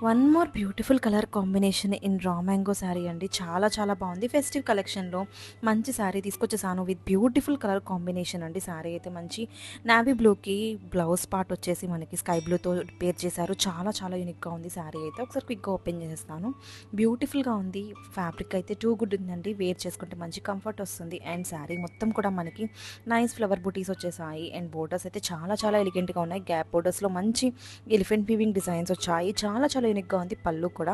One more beautiful colour combination in raw mango sari అండి. చాలా చాలా బాగుంది. ఫెస్టివ్ కలెక్షన్‌లో మంచి శారీ తీసుకొచ్చేసాను విత్ బ్యూటిఫుల్ కలర్ కాంబినేషన్ అండి. శారీ అయితే మంచి నావీ బ్లూకి బ్లౌజ్ పార్ట్ వచ్చేసి మనకి స్కై బ్లూతో పేర్ చేశారు. చాలా చాలా యూనిక్‌గా ఉంది శారీ అయితే. ఒకసారి క్విక్‌గా ఓపెన్ చేసేస్తాను. బ్యూటిఫుల్‌గా ఉంది. ఫ్యాబ్రిక్ అయితే టూ గుడ్ ఉందండి. వేర్ చేసుకుంటే మంచి కంఫర్ట్ వస్తుంది. అండ్ శారీ మొత్తం కూడా మనకి నైస్ ఫ్లవర్ బూటీస్ వచ్చేసాయి. అండ్ బోర్డర్స్ అయితే చాలా చాలా ఎలిగెంట్‌గా ఉన్నాయి. గ్యాప్ బోర్డర్స్‌లో మంచి ఎలిఫెంట్ వీవింగ్ డిజైన్స్ వచ్చాయి. చాలా చాలా యూనిక్‌గా ఉంది. పళ్ళు కూడా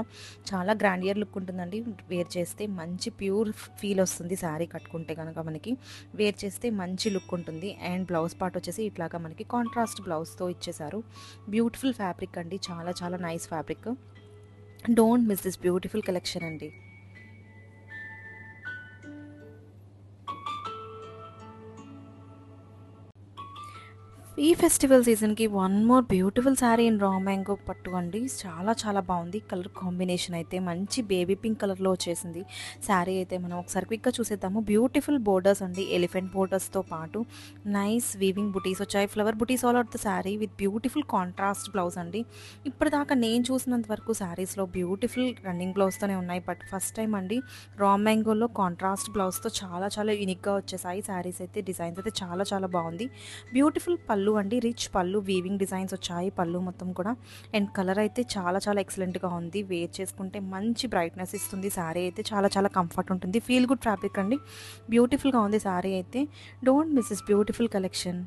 చాలా గ్రాండియర్ లుక్ ఉంటుందండి. వేర్ చేస్తే మంచి ప్యూర్ ఫీల్ వస్తుంది. శారీ కట్టుకుంటే గనక మనకి వేర్ చేస్తే మంచి లుక్ ఉంటుంది. అండ్ బ్లౌజ్ పార్ట్ వచ్చేసి ఇట్లాగా మనకి కాంట్రాస్ట్ బ్లౌజ్‌తో ఇచ్చేసారు. బ్యూటిఫుల్ ఫ్యాబ్రిక్ అండి. చాలా చాలా nice fabric. Don't miss this beautiful collection అండి. ఈ ఫెస్టివల్ సీజన్‌కి one more beautiful sari in raw mango పట్టు అండి. చాలా చాలా బాగుంది. కలర్ కాంబినేషన్ అయితే మంచి బేబీ పింక్ కలర్‌లో వచ్చేసింది. శారీ అయితే మనం ఒకసారి క్విక్‌గా చూసేద్దాము. బ్యూటిఫుల్ బోర్డర్స్ అండి. ఎలిఫెంట్ బోర్డర్స్‌తో పాటు నైస్ వీవింగ్ బుటీస్ వచ్చాయి. Flower buttis all over the sari with beautiful contrast blouse అండి. ఇప్పటిదాకా నేను చూసినంత వరకు శారీస్‌లో బ్యూటిఫుల్ రన్నింగ్ బ్లౌజ్‌తోనే ఉన్నాయి. బట్ ఫస్ట్ టైం అండి రా మ్యాంగోలో కాంట్రాస్ట్ బ్లౌజ్‌తో చాలా చాలా యూనిక్‌గా వచ్చేసాయి. శారీస్ అయితే డిజైన్స్ అయితే చాలా చాలా బాగుంది. బ్యూటిఫుల్ పళ్ళు అండి. రిచ్ పళ్ళు వీవింగ్ డిజైన్స్ వచ్చాయి పళ్ళు మొత్తం కూడా. అండ్ కలర్ అయితే చాలా చాలా ఎక్సలెంట్‌గా ఉంది. వేర్ చేసుకుంటే మంచి బ్రైట్‌నెస్ ఇస్తుంది. శారీ అయితే చాలా చాలా కంఫర్ట్ ఉంటుంది. ఫీల్ గుడ్ ఫ్యాబ్రిక్ అండి. బ్యూటిఫుల్‌గా ఉంది శారీ అయితే. Don't miss this beautiful collection.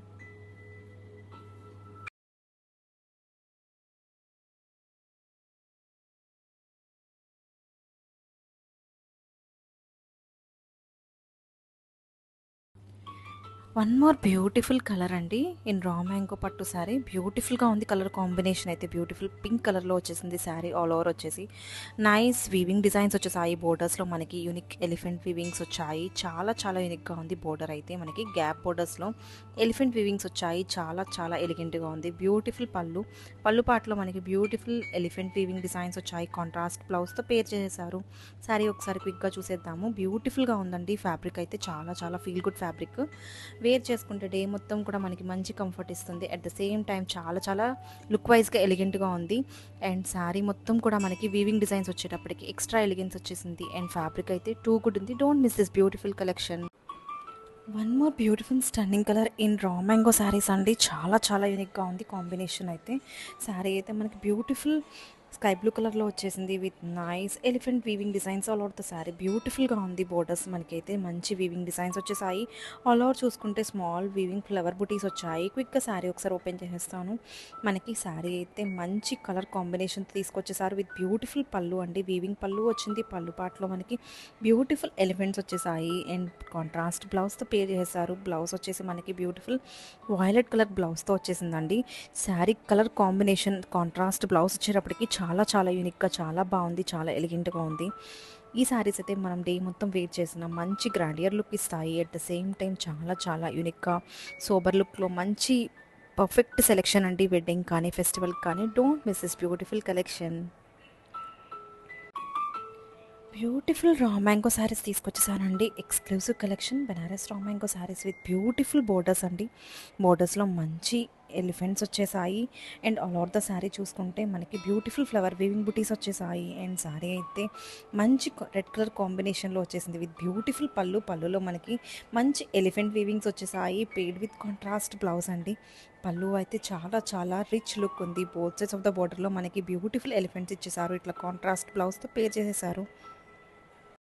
One more beautiful colour అండి. ఇన్ రా మ్యాంగో పట్టు శారీ బ్యూటిఫుల్‌గా ఉంది. కలర్ కాంబినేషన్ అయితే బ్యూటిఫుల్ పింక్ కలర్‌లో వచ్చేసింది శారీ ఆల్ ఓవర్ వచ్చేసి. నైస్ వీవింగ్ డిజైన్స్ వచ్చేసాయి. బోర్డర్స్‌లో మనకి యూనిక్ ఎలిఫెంట్ వీవింగ్స్ వచ్చాయి. చాలా చాలా యూనిక్‌గా ఉంది. బోర్డర్ అయితే మనకి గ్యాప్ బోర్డర్స్‌లో ఎలిఫెంట్ వీవింగ్స్ వచ్చాయి. చాలా చాలా ఎలిగెంట్‌గా ఉంది. బ్యూటిఫుల్ పళ్ళు. పళ్ళు పాటలో మనకి బ్యూటిఫుల్ ఎలిఫెంట్ వీవింగ్ డిజైన్స్ వచ్చాయి. కాంట్రాస్ట్ బ్లౌజ్‌తో పేర్ చేసేసారు. శారీ ఒకసారి క్విక్‌గా చూసేద్దాము. బ్యూటిఫుల్‌గా ఉందండి. ఫ్యాబ్రిక్ అయితే చాలా చాలా ఫీల్ గుడ్ ఫ్యాబ్రిక్. వేర్ చేసుకుంటే డే మొత్తం కూడా మనకి మంచి కంఫర్ట్ ఇస్తుంది. అట్ ద సేమ్ టైం చాలా చాలా లుక్ వైజ్గా ఎలిగెంట్గా ఉంది. అండ్ శారీ మొత్తం కూడా మనకి వీవింగ్ డిజైన్స్ వచ్చేటప్పటికి ఎక్స్ట్రా ఎలిగెన్స్ వచ్చేసింది. అండ్ ఫ్యాబ్రిక్ అయితే టూ గుడ్ ఉంది. Don't miss this beautiful collection. One more beautiful stunning colour in raw mango saris అండి. చాలా చాలా యూనిక్గా ఉంది కాంబినేషన్ అయితే. శారీ అయితే మనకి బ్యూటిఫుల్ స్కై బ్లూ కలర్లో వచ్చేసింది with nice elephant weaving designs all over the sari. బ్యూటిఫుల్గా ఉంది. బోర్డర్స్ మనకైతే మంచి వీవింగ్ డిజైన్స్ వచ్చేసాయి. ఆల్ ఓవర్ చూసుకుంటే స్మాల్ వీవింగ్ ఫ్లవర్ బుటీస్ వచ్చాయి. క్విక్గా శారీ ఒకసారి ఓపెన్ చేసేస్తాను. మనకి శారీ అయితే మంచి కలర్ కాంబినేషన్ తీసుకొచ్చేసారు విత్ బ్యూటిఫుల్ పళ్ళు అండి. వీవింగ్ పళ్ళు వచ్చింది. పళ్ళు పాటలో మనకి బ్యూటిఫుల్ ఎలిఫెంట్స్ వచ్చేసాయి. అండ్ కాంట్రాస్ట్ బ్లౌజ్తో పేర్ చేశారు. బ్లౌజ్ వచ్చేసి మనకి బ్యూటిఫుల్ వైలెట్ కలర్ బ్లౌజ్తో వచ్చేసిందండి. Sari colour combination contrast blouse వచ్చేటప్పటికి చాలా చాలా యూనిక్గా చాలా బాగుంది. చాలా ఎలిగెంట్గా ఉంది. ఈ శారీస్ అయితే మనం డే మొత్తం వేర్ చేసిన మంచి గ్రాండియర్ లుక్ ఇస్తాయి. అట్ ద సేమ్ టైం చాలా చాలా యూనిక్గా సోబర్ లుక్లో మంచి పర్ఫెక్ట్ సెలెక్షన్ అండి. వెడ్డింగ్ కానీ ఫెస్టివల్ కానీ don't miss this beautiful collection. Beautiful raw mango saris తీసుకొచ్చేసానండి. Exclusive collection Banaras raw mango saris with beautiful borders అండి. బోర్డర్స్లో మంచి ఎలిఫెంట్స్ వచ్చేసాయి. And all over the sari చూసుకుంటే మనకి బ్యూటిఫుల్ ఫ్లవర్ వీవింగ్ బుటీస్ వచ్చేసాయి. అండ్ శారీ అయితే మంచి రెడ్ కలర్ కాంబినేషన్లో వచ్చేసింది విత్ బ్యూటిఫుల్ పళ్ళు. పళ్ళులో మనకి మంచి ఎలిఫెంట్ వీవింగ్స్ వచ్చేసాయి. పేడ్ విత్ కాంట్రాస్ట్ బ్లౌజ్ అండి. పళ్ళు అయితే చాలా చాలా రిచ్ లుక్ ఉంది. బోత్ సైడ్స్ ఆఫ్ ద బోర్డర్లో మనకి బ్యూటిఫుల్ ఎలిఫెంట్స్ ఇచ్చేసారు. ఇట్లా కాంట్రాస్ట్ బ్లౌజ్తో పేర్ చేసేసారు.